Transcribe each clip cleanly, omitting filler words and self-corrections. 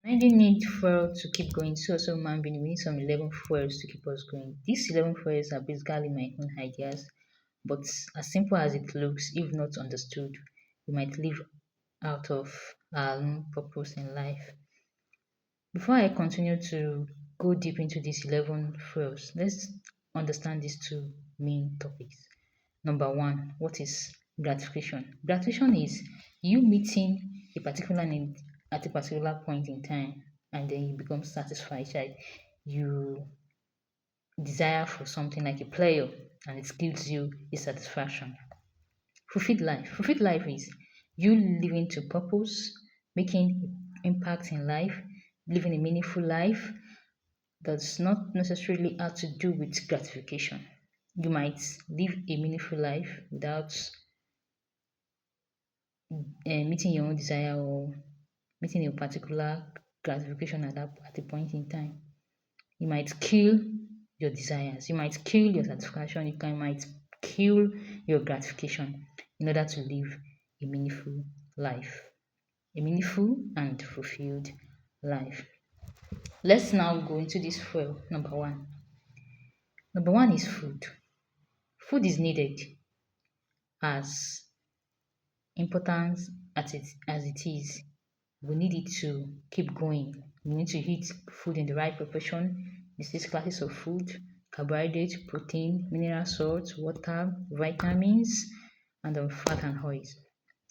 Mind need fuel to keep going. So also human being, we need some 11 fuels to keep us going. These 11 fuels are basically my own ideas, but as simple as it looks, if not understood, we might live out of our own purpose in life. Before I continue to go deep into these 11 fuels, let's understand these two main topics. Number one, what is gratification? Gratification is you meeting a particular need at a particular point in time, and then you become satisfied. Like you desire for something like a player, and it gives you a satisfaction. Fulfilled life. Fulfilled life is you living to purpose, making impact in life, living a meaningful life does not necessarily have to do with gratification. You might live a meaningful life without meeting your own desire or meeting a particular gratification at a point in time. You might kill your desires. You might kill your satisfaction. Might kill your gratification in order to live a meaningful life, a meaningful and fulfilled life. Let's now go into this fuel. Number one. Number one is food. Food is needed as important as it is. We need it to keep going. We need to eat food in the right proportion. The six classes of food: carbohydrate, protein, mineral salts, water, vitamins, and fat and oils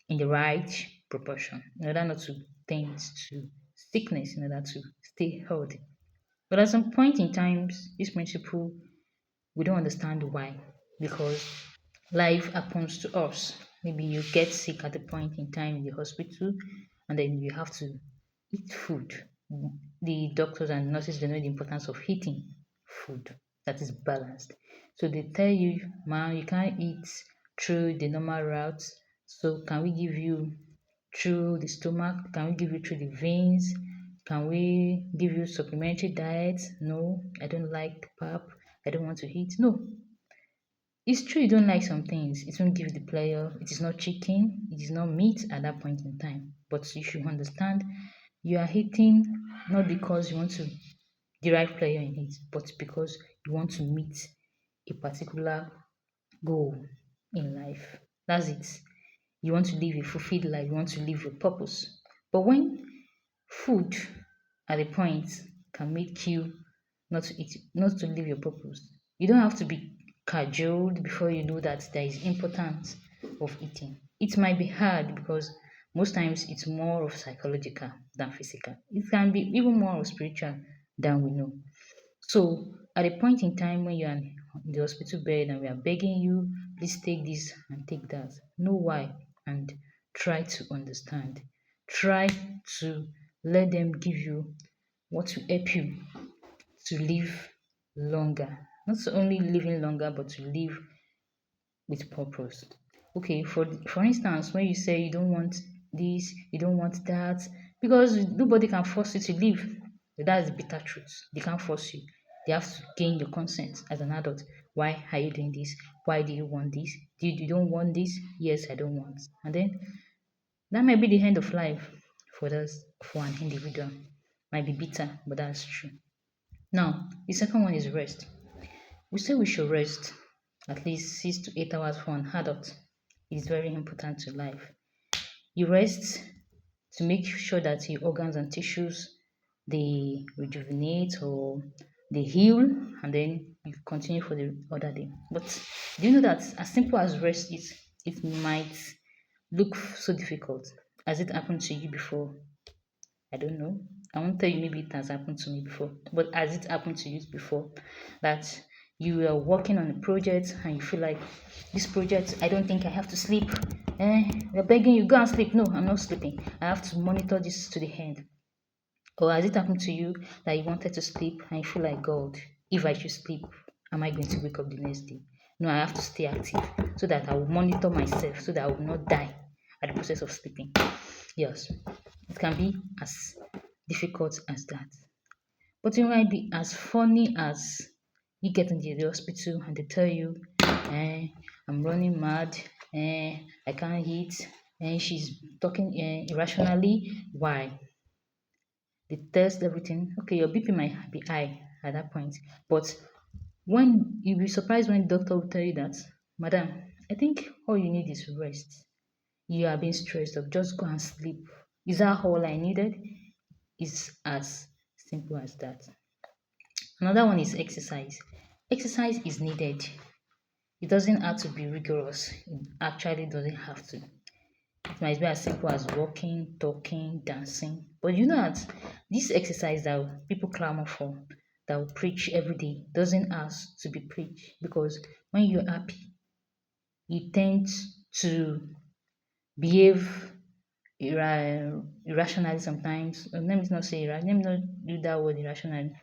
in the right proportion in order not to tend to sickness, in order to stay healthy. But at some point in times, this principle we don't understand why, because life happens to us. Maybe you get sick at a point in time in the hospital, and then you have to eat food. The doctors and nurses they know the importance of eating food that is balanced. So they tell you, man, you can't eat through the normal routes. So can we give you through the stomach? Can we give you through the veins? Can we give you supplementary diet? No, I don't like pap. I don't want to eat. No, it's true you don't like some things. It won't give the player. It is not chicken. It is not meat at that point in time. But you should understand you are eating not because you want to derive pleasure in it, but because you want to meet a particular goal in life. That's it. You want to live a fulfilled life. You want to live with purpose. But when food at a point can make you not to eat, not to live your purpose. You don't have to be cajoled before you know that there is importance of eating. It might be hard because most times it's more of psychological than physical. It can be even more of spiritual than we know. So at a point in time when you're in the hospital bed and we are begging you, please take this and take that. Know why and try to understand. Try to let them give you what will help you to live longer. Not only living longer, but to live with purpose. Okay, for instance, when you say you don't want this, you don't want that, because nobody can force you to live. That's the bitter truth. They can't force you. They have to gain your consent as an adult. Why are you doing this? Why do you want this? You don't want this? Yes, I don't want. And then that might be the end of life for an individual. Might be bitter, but that's true. Now, the second one is rest. We say we should rest at least 6 to 8 hours for an adult. It is very important to life. You rest to make sure that your organs and tissues they rejuvenate or they heal, and then you continue for the other day. But do you know that as simple as rest is, it might look so difficult? Has it happened to you before? I don't know. I won't tell you maybe it has happened to me before, but has it happened to you before that you are working on a project and you feel like this project, I don't think I have to sleep. They're begging you, go and sleep. No, I'm not sleeping. I have to monitor this to the end. Or has it happened to you that you wanted to sleep and you feel like, God, if I should sleep, am I going to wake up the next day? No, I have to stay active so that I will monitor myself so that I will not die at the process of sleeping. Yes, it can be as difficult as that. But it might be as funny as you get into the hospital and they tell you, I'm running mad, I can't eat, and she's talking irrationally. Why? they test everything. Okay, your BP might be high at that point, but when you'll be surprised when the doctor will tell you that, Madam, I think all you need is rest. You are being stressed up. Just go and sleep. Is that all I needed? It's as simple as that. Another one is exercise. Exercise is needed. It doesn't have to be rigorous. It actually doesn't have to. It might be as simple as walking, talking, dancing. But you know that this exercise that people clamor for, that will preach every day, doesn't ask to be preached because when you're happy, you tend to behave irrationally sometimes. Let me not say let me not do that word irrationally.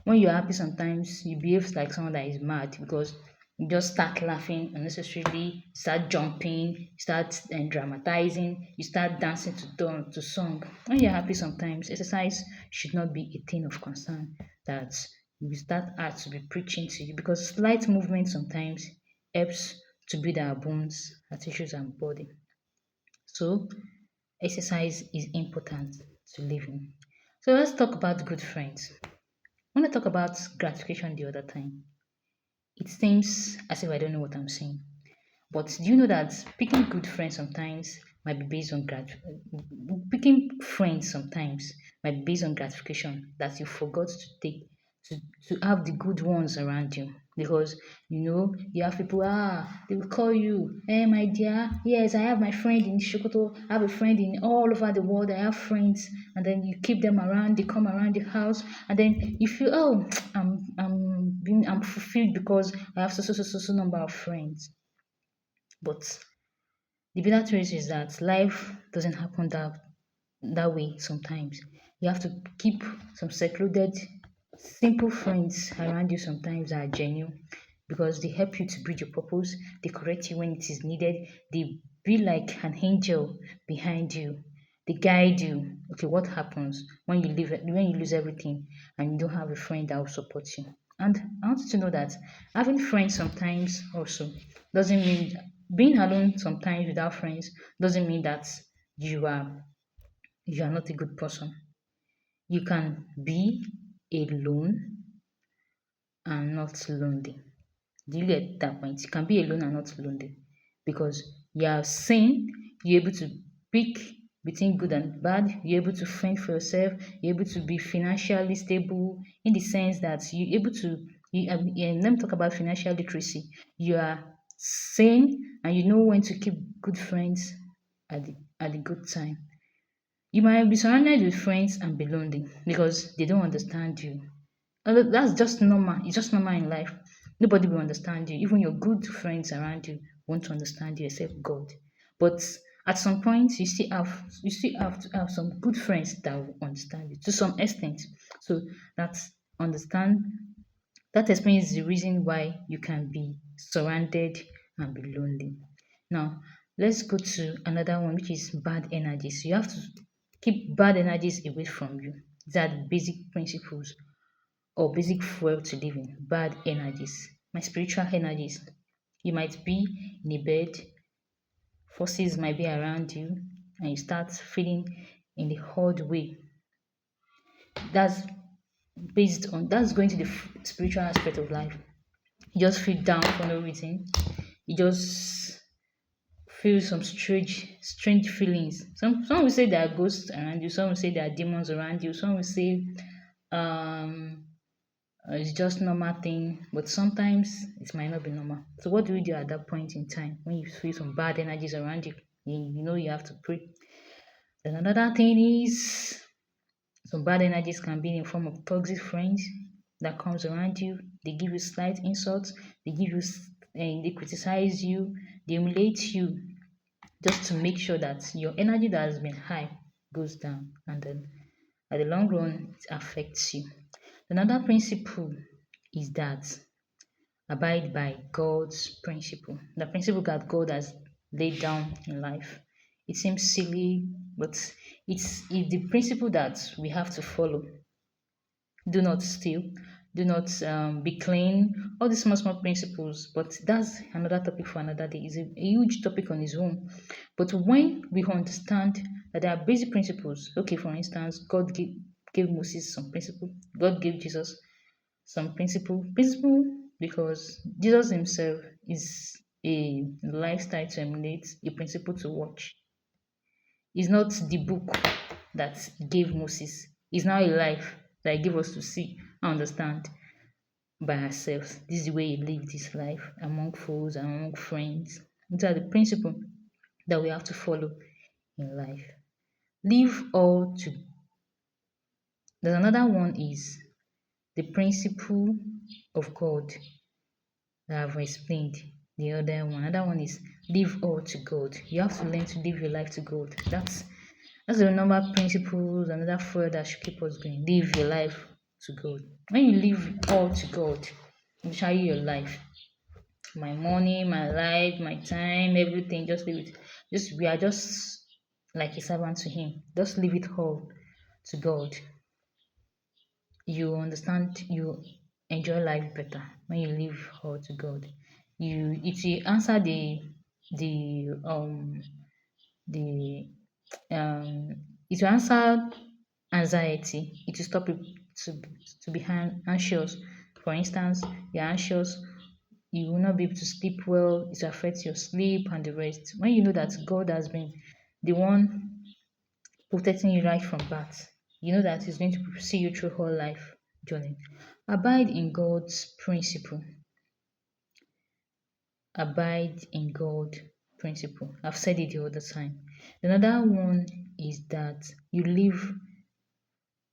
When you're happy, sometimes you behave like someone that is mad because you just start laughing unnecessarily, start jumping, start dramatizing, you start dancing to song. When you're happy, sometimes exercise should not be a thing of concern that you start out to be preaching to you because slight movement sometimes helps to build our bones, our tissues, and body. So exercise is important to living. So let's talk about good friends. When I talk about gratification the other time, it seems as if I don't know what I'm saying. But do you know that picking good friends sometimes might be based on picking friends sometimes might be based on gratification that you forgot to take to, to have the good ones around you because you have people they will call you, hey my dear, yes, I have my friend in Shokoto, I have a friend in all over the world, I have friends, and then you keep them around, they come around the house, and then you feel, oh, I'm fulfilled because I have so number of friends. But the bitter truth is that life doesn't happen that way sometimes. You have to keep some secluded, simple friends around you sometimes that are genuine because they help you to build your purpose, they correct you when it is needed, they be like an angel behind you. They guide you. Okay, what happens when you lose everything and you don't have a friend that will support you? And I want you to know that having friends sometimes also doesn't mean being alone sometimes without friends doesn't mean that you are you are not a good person. You can be alone and not lonely. Do you get that point? You can be alone and not lonely because you are sane, you're able to pick between good and bad, you're able to fend for yourself, you're able to be financially stable in the sense that you're able to. Let me talk about financial literacy. You are sane and you know when to keep good friends at the good time. You might be surrounded with friends and be lonely because they don't understand you. That's just normal. It's just normal in life. Nobody will understand you. Even your good friends around you won't understand you except God. But at some point, you still have to have some good friends that will understand you to some extent. So that's understand that explains the reason why you can be surrounded and be lonely. Now, let's go to another one, which is bad energies. You have to keep bad energies away from you. These are the basic principles or basic fuel to live in. Bad energies. My spiritual energies. You might be in a bed, forces might be around you, and you start feeling in the odd way. That's that's going to the spiritual aspect of life. You just feel down for no reason. You just feel some strange feelings. Some will say there are ghosts around you, some will say there are demons around you, some will say um it's just normal thing, but sometimes it might not be normal. So what do we do at that point in time when you feel some bad energies around you? You know you have to pray. Then another thing is some bad energies can be in form of toxic friends that comes around you. They give you slight insults. They give you, they criticize you. They humiliate you just to make sure that your energy that has been high goes down, and then at the long run it affects you. Another principle is that abide by God's principle, the principle that God has laid down in life. It seems silly, but it's the principle that we have to follow. Do not steal, do not be clean, all these small principles. But that's another topic for another day. It's a huge topic on its own. But when we understand that there are basic principles, okay, for instance, gave Moses some principle. God gave Jesus some principle. Principle because Jesus himself is a lifestyle to emulate, a principle to watch. It's not the book that gave Moses. It's now a life that he gave us to see and understand by ourselves. This is the way he lived his life among foes and among friends. These are the principles that we have to follow in life. Leave all to. There's another one is the principle of God that I've explained. The other one. Another one is leave all to God. You have to learn to live your life to God. That's the number principles, another word that should keep us going. Live your life to God. When you live all to God, especially your life, my money, my life, my time, everything, just leave it. Just we are just like a servant to Him. Just leave it all to God. You understand, you enjoy life better when you leave all to God. It will answer the the it will answer anxiety. It will stop it to be anxious. For instance, you're anxious, you will not be able to sleep well, it will affect your sleep and the rest. When you know that God has been the one protecting you right from birth, you know that He's going to see you through whole life journey. Abide in God's principle. Abide in God principle. I've said it the other time. Another one is that you live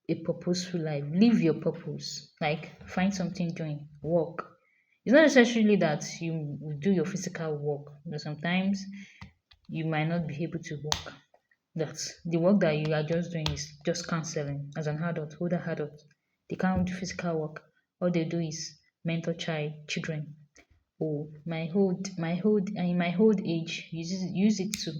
a purposeful life. Live your purpose. Like find something doing. Work. It's not necessarily that you will do your physical work. Sometimes you might not be able to work. That the work that you are just doing is just counseling as an adult, older adult. They can't do physical work. All they do is mentor children. Oh, in my old age, use it to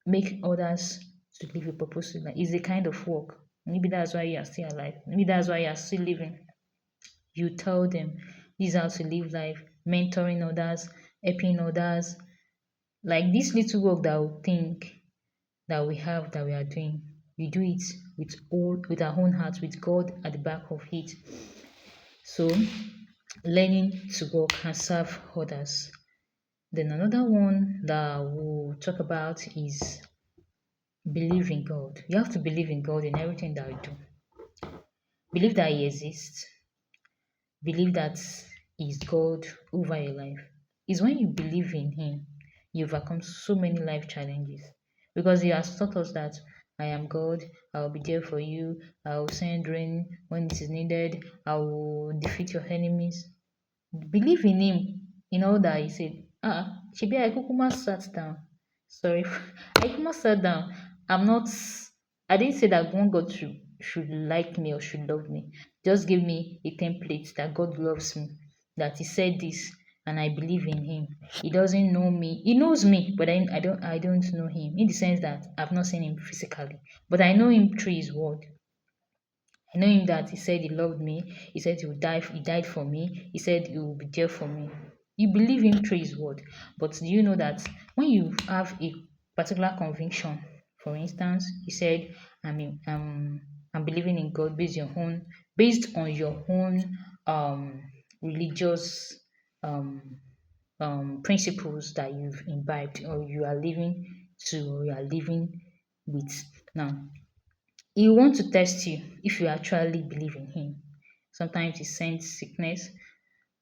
make others to live a purposeful life. It's a kind of work. Maybe that's why you are still alive. Maybe that's why you are still living. You tell them this is how to live life, mentoring others, helping others. Like this little work that we think that we have that we are doing. We do it with our own hearts, with God at the back of it. So learning to work and serve others. Then another one that we'll talk about is believe in God. You have to believe in God in everything that you do. Believe that He exists. Believe that He is God over your life. It's when you believe in Him, you overcome so many life challenges. Because He has taught us that I am God, I will be there for you, I will send rain when it is needed, I will defeat your enemies. Believe in Him in all that He said. Shebi I kukuma sat down. Sorry, I kukuma sat down. I'm not. I didn't say that one God should like me or should love me. Just give me a template that God loves me. That He said this, and I believe in Him. He doesn't know me. He knows me, but I don't know Him in the sense that I've not seen Him physically, but I know Him through His word. I know Him that He said He loved me. He said He would die. He died for me. He said He will be there for me. You believe Him through His word, but do you know that when you have a particular conviction, for instance, He said, I'm believing in God based on your own religious um, principles that you've imbibed or you are living with now. He want to test you if you actually believe in Him. Sometimes He sends sickness.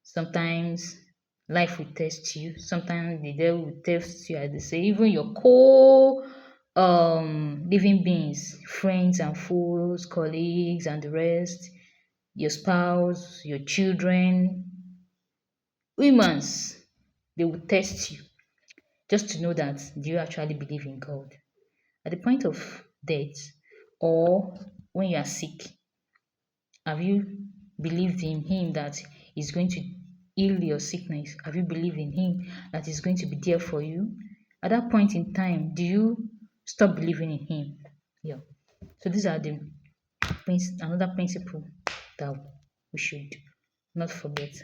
Sometimes life will test you. Sometimes the devil will test you, as they say. Even your living beings, friends and fools, colleagues, and the rest, your spouse, your children, humans, they will test you just to know that do you actually believe in God. At the point of death or when you are sick, have you believed in Him that He's going to heal your sickness? Have you believed in Him that He's going to be there for you? At that point in time, do you stop believing in Him? Yeah. So these are the another principle that we should not forget.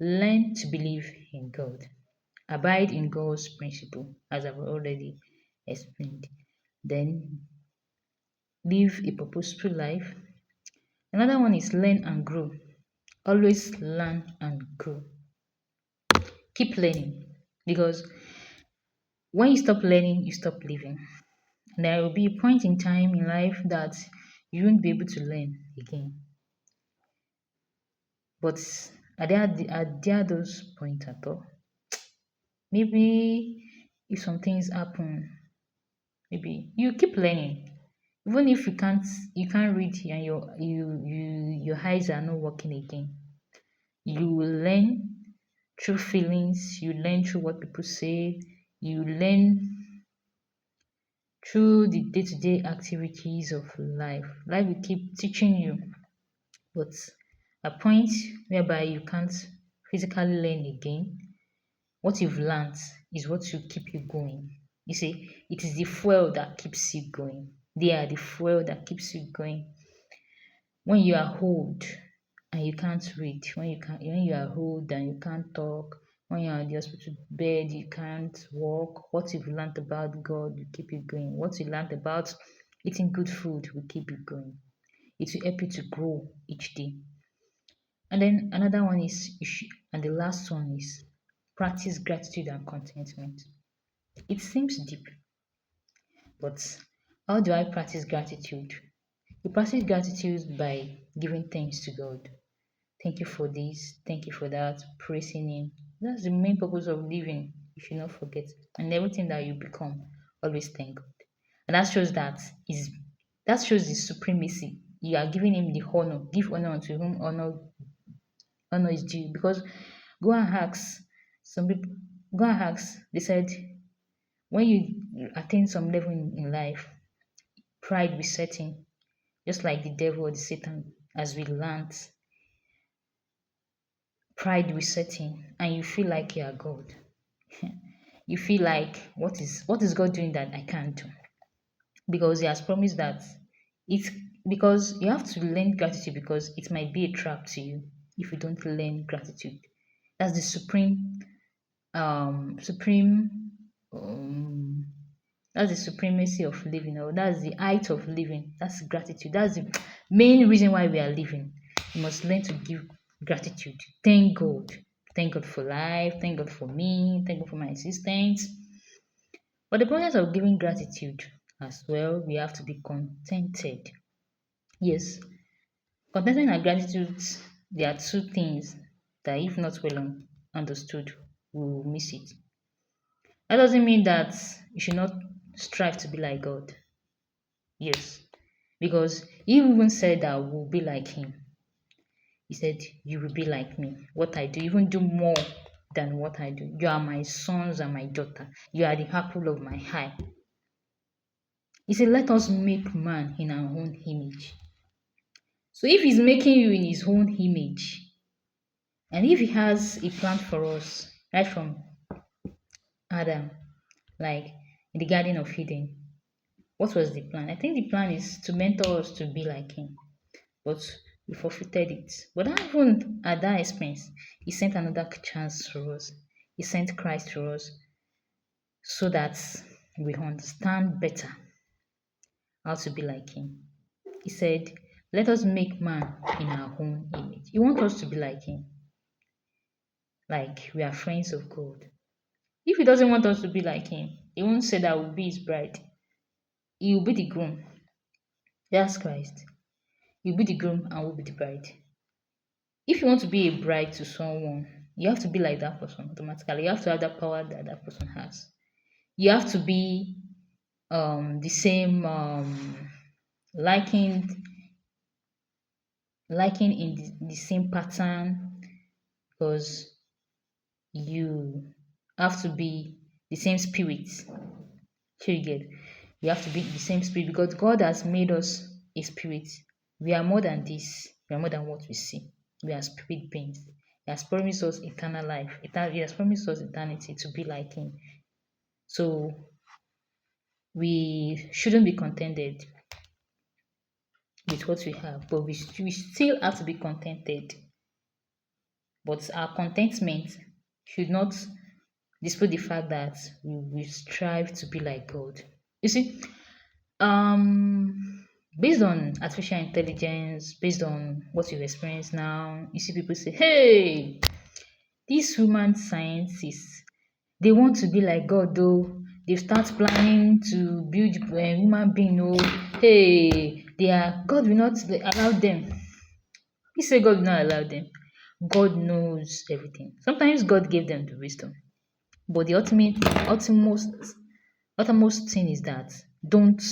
Learn to believe in God. Abide in God's principle, as I've already explained. Then live a purposeful life. Another one is learn and grow. Always learn and grow. Keep learning because when you stop learning, you stop living. And there will be a point in time in life that you won't be able to learn again. But are there those points at all? Maybe if some things happen, maybe you keep learning. Even if you can't read and your eyes are not working again. You will learn through feelings, you learn through what people say, you learn through the day-to-day activities of life. Life will keep teaching you, but a point whereby you can't physically learn again, what you've learned is what will keep you going. You see, it is the fuel that keeps you going. They are the fuel that keeps you going. When you are old and you can't read, when you are old and you can't talk, when you're on the hospital bed, you can't walk, what you've learned about God will keep you going. What you learned about eating good food will keep you going. It will help you to grow each day. And then another one is, and the last one is practice gratitude and contentment. It seems deep, but how do I practice gratitude? You practice gratitude by giving thanks to God. Thank you for this, thank you for that, praising Him. That's the main purpose of living. You should not forget. And everything that you become, always thank God. And that shows the supremacy. You are giving Him the honor. Give honor unto whom honor is due. Because go and ask some people, go and ask, they said, when you attain some level in life, pride will set in, just like the devil or the Satan, as we learned, pride will set in, and you feel like you are God. You feel like what is God doing that I can't do? Because He has promised that it's because you have to learn gratitude because it might be a trap to you if you don't learn gratitude. That's the supreme um that's the supremacy of living, or that's the height of living. That's gratitude. That's the main reason why we are living. You must learn to give gratitude. Thank God. Thank God for life. Thank God for me. Thank God for my existence. But the process of giving gratitude as well, we have to be contented. Yes, contentment and gratitude, they are two things that, if not well understood, we will miss it. That doesn't mean that you should not strive to be like God. Yes, because He even said that we'll be like Him. He said, "You will be like me. What I do, even do more than what I do. You are my sons and my daughter. You are the apple of my eye." He said, "Let us make man in our own image." So if He's making you in His own image, and if He has a plan for us right from Adam, like in the Garden of Eden, what was the plan? I think the plan is to mentor us to be like Him, but we forfeited it. But not even at that expense, He sent another chance for us. He sent Christ to us so that we understand better how to be like Him. He said, "Let us make man in our own image." He wants us to be like Him, like we are friends of God. If He doesn't want us to be like Him, He won't say that we'll be His bride. He will be the groom. That's Christ. He'll be the groom and we'll be the bride. If you want to be a bride to someone, you have to be like that person automatically. You have to have that power that that person has. You have to be the same liking liking in the same pattern, because you have to be the same spirit. So you get, you have to be the same spirit because God has made us a spirit. We are more than this. We are more than what we see. We are spirit beings. He has promised us eternal life. He has promised us eternity to be like Him. So we shouldn't be contented with what we have, but we still have to be contented. But our contentment should not dispute the fact that we strive to be like God. You see, um, Based on artificial intelligence, based on what you've experienced now, you see people say, hey, these human scientists, they want to be like God though. They start planning to build a human being. Oh, hey, they are God will not allow them. He said God will not allow them. God knows everything. Sometimes God gave them the wisdom. But the uttermost thing is that don't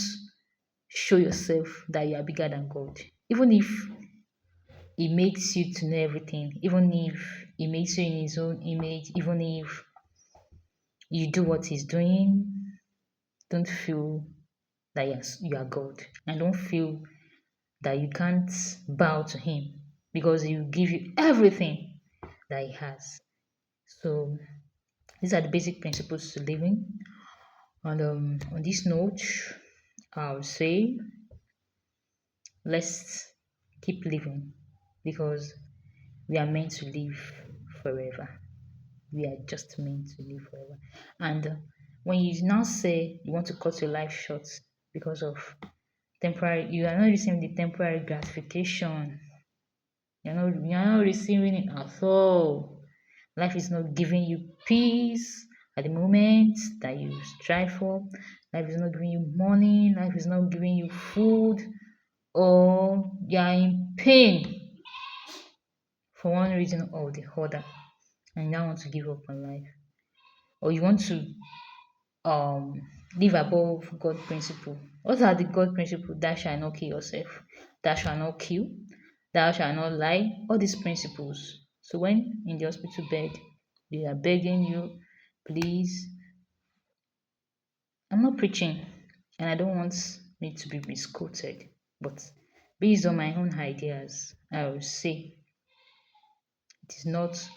show yourself that you are bigger than God. Even if He makes you to know everything, even if He makes you in His own image, even if you do what He's doing, don't feel that you are God. And don't feel that you can't bow to Him because He will give you everything that He has. So these are the basic principles to living. And on this note, I'll say let's keep living because we are meant to live forever. We are just meant to live forever. And when you now say you want to cut your life short because of temporary, you are not receiving the temporary gratification. You're not receiving it at all. Life is not giving you peace at the moment that you strive for. Life is not giving you money. Life is not giving you food. Or you are in pain for one reason or the other and you now want to give up on life. Or you want to um live above God principle. What are the God principle? Thou shalt not kill yourself. Thou shalt not kill. Thou shalt not lie. All these principles. So when in the hospital bed, they are begging you, please. I'm not preaching, and I don't want me to be misquoted, but based on my own ideas, I will say it is not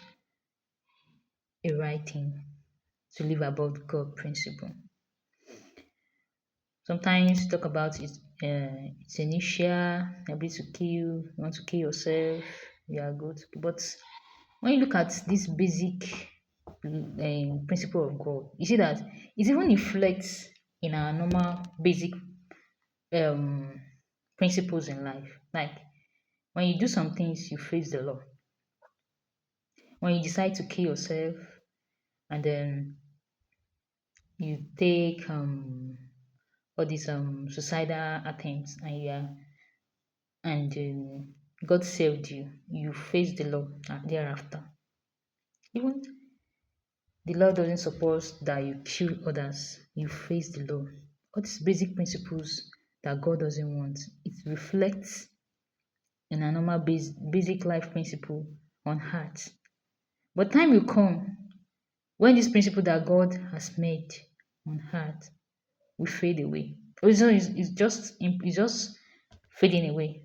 a right thing to live above God principle. Sometimes talk about its initial ability to kill, you want to kill yourself, you are good. But when you look at this basic principle of God, you see that it even reflects in our normal basic um, principles in life. Like when you do some things, you face the law. When you decide to kill yourself, and then you take all these suicidal attempts, and God saved you. You face the law thereafter. Even the law doesn't suppose that you kill others. You face the law. All these basic principles that God doesn't want. It reflects in a normal basic life principle on heart. But time will come when this principle that God has made on heart will fade away. It's just fading away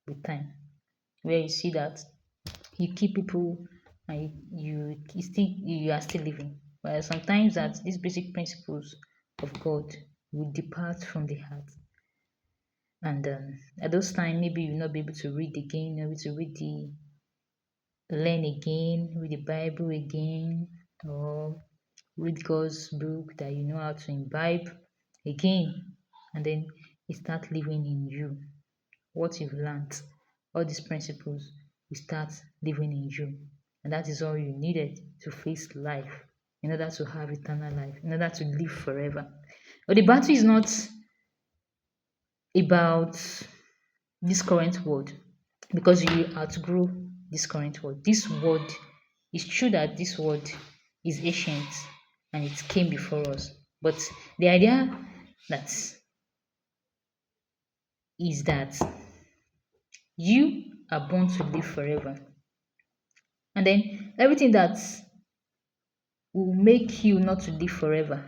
with time. Where you see that you keep people and you are still living. But sometimes that these basic principles of God will depart from the heart. And at those times, maybe you'll not be able to read again, able to learn again, read the Bible again, or read God's book that you know how to imbibe again. And then it start living in you. What you've learned, all these principles will start living in you. And that is all you needed to face life in order to have eternal life, in order to live forever. But the battle is not about this current world because you outgrow this current world. This world is true that this world is ancient and it came before us. But the idea that is that you are born to live forever. And then everything that will make you not to live forever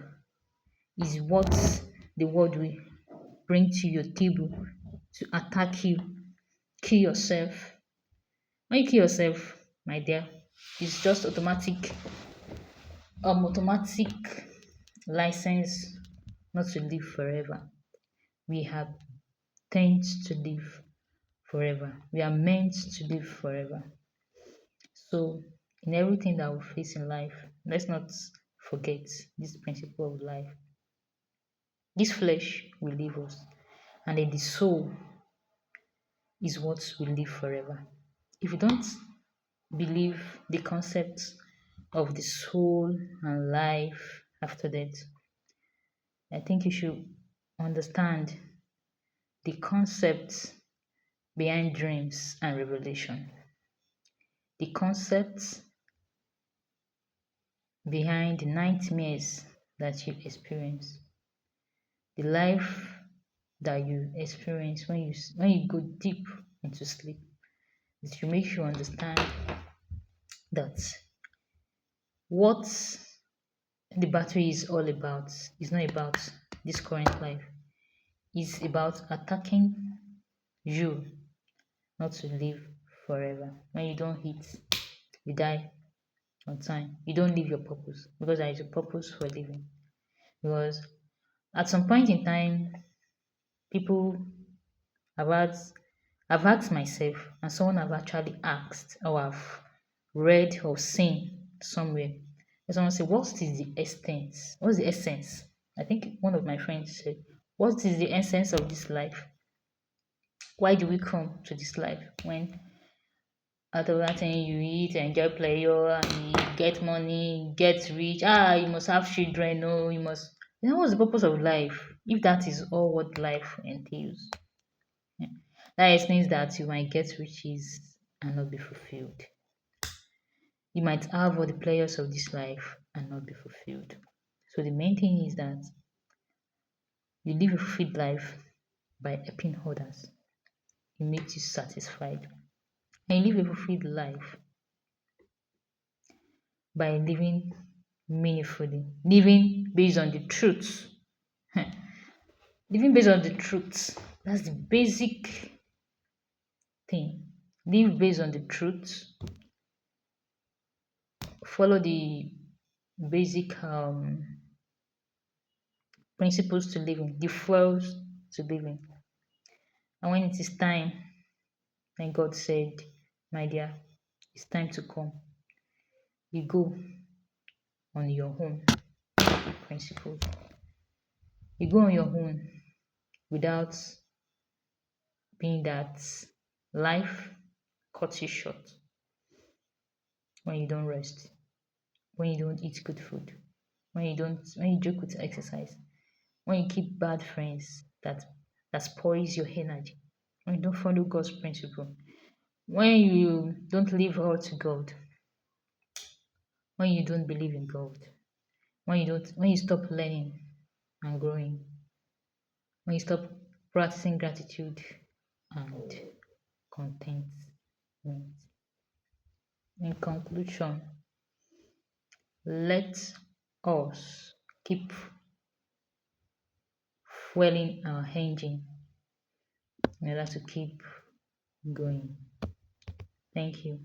is what the world will bring to your table to attack you, kill yourself. When you kill yourself, my dear, it's just automatic license not to live forever. We have meant to live forever. We are meant to live forever. So in everything that we face in life, let's not forget this principle of life. This flesh will leave us, and then the soul is what will live forever. If you don't believe the concept of the soul and life after death, I think you should understand the concepts behind dreams and revelation, the concepts behind the nightmares that you experience, the life that you experience when you go deep into sleep. It should make you understand that what the battery is all about is not about this current life. It's about attacking you not to live forever. When you don't hit, you die on time. You don't live your purpose because there is a purpose for living. Because at some point in time, people have asked, I've asked myself, and someone have actually asked, or have read or seen somewhere. And someone said, "What is the essence? What's the essence?" I think one of my friends said, "What is the essence of this life? Why do we come to this life when out of that thing you eat, enjoy pleasure, and you get money, get rich? You must have children. No, you must. You know what's the purpose of life? If that is all what life entails, yeah. That explains that you might get riches and not be fulfilled. You might have all the pleasures of this life and not be fulfilled. So the main thing is that you live a fulfilled life by helping others. It makes you satisfied. And you live a fulfilled life by living meaningfully, living based on the truth. Living based on the truth. That's the basic thing. Live based on the truth. Follow the basic principles to living, the flows to living. And when it is time, then God said, "My dear, it's time to come." You go on your own principles. You go on your own without being that life cuts you short when you don't rest, when you don't eat good food, when you joke with exercise, when you keep bad friends that spoils your energy, when you don't follow God's principle, when you don't live all to God, when you don't believe in God, when you stop learning and growing, when you stop practicing gratitude and contentment. In conclusion, let us keep fueling our engine in order to keep going. Thank you.